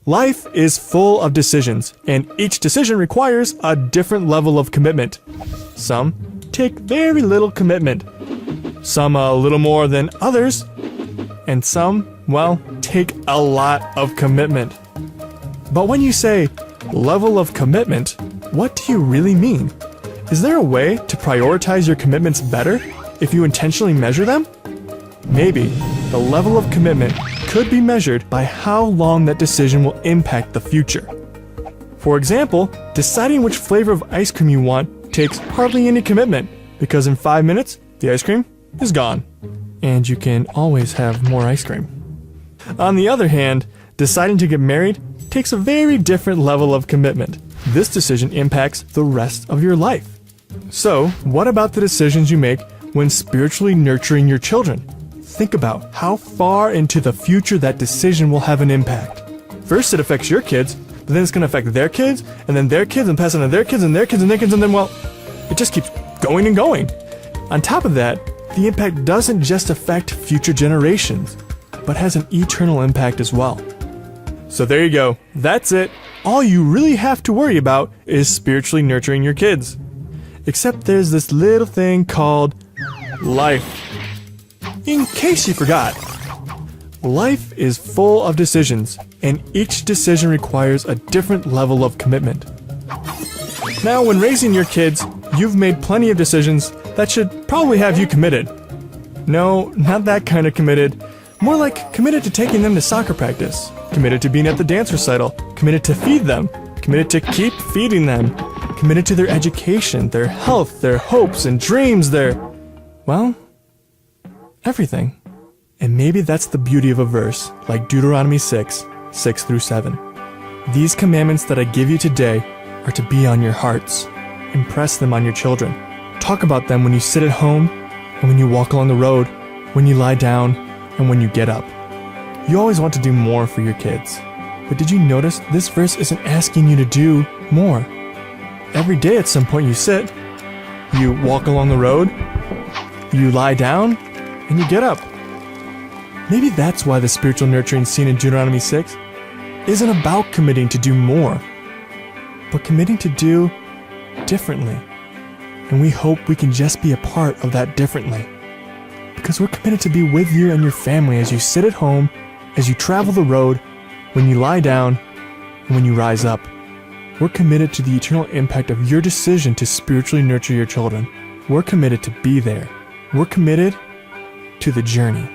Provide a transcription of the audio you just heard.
Life is full of decisions, and each decision requires a different level of commitment. Some take very little commitment, some a little more than others, and some, well, take a lot of commitment. But when you say level of commitment, what do you really mean? Is there a way to prioritize your commitments better if you intentionally measure them? Maybe the level of commitment could be measured by how long that decision will impact the future. For example, deciding which flavor of ice cream you want takes hardly any commitment, because in 5 minutes, the ice cream is gone, and you can always have more ice cream. On the other hand, deciding to get married takes a very different level of commitment. This decision impacts the rest of your life. So, what about the decisions you make when spiritually nurturing your children? Think about how far into the future that decision will have an impact. First, it affects your kids, but then it's going to affect their kids, and then their kids, and pass on to their kids, and their kids, and their kids, and then, well, it just keeps going and going. On top of that, the impact doesn't just affect future generations, but has an eternal impact as well. So there you go. That's it. All you really have to worry about is spiritually nurturing your kids. Except there's this little thing called life. In case you forgot, life is full of decisions, and each decision requires a different level of commitment. Now, when raising your kids, you've made plenty of decisions that should probably have you committed. No, not that kind of committed. More like committed to taking them to soccer practice, committed to being at the dance recital, committed to feed them, committed to keep feeding them, committed to their education, their health, their hopes and dreams, well, everything. And maybe that's the beauty of a verse like Deuteronomy 6:6-7. These commandments that I give you today are to be on your hearts. Impress them on your children. Talk about them when you sit at home and when you walk along the road, when you lie down, and when you get up. You always want to do more for your kids. But did you notice this verse isn't asking you to do more? Every day at some point you sit, you walk along the road, you lie down, and you get up. Maybe that's why the spiritual nurturing seen in Deuteronomy 6 isn't about committing to do more, but committing to do differently. And we hope we can just be a part of that differently. Because we're committed to be with you and your family as you sit at home, as you travel the road, when you lie down, and when you rise up. We're committed to the eternal impact of your decision to spiritually nurture your children. We're committed to be there. We're committed to the journey.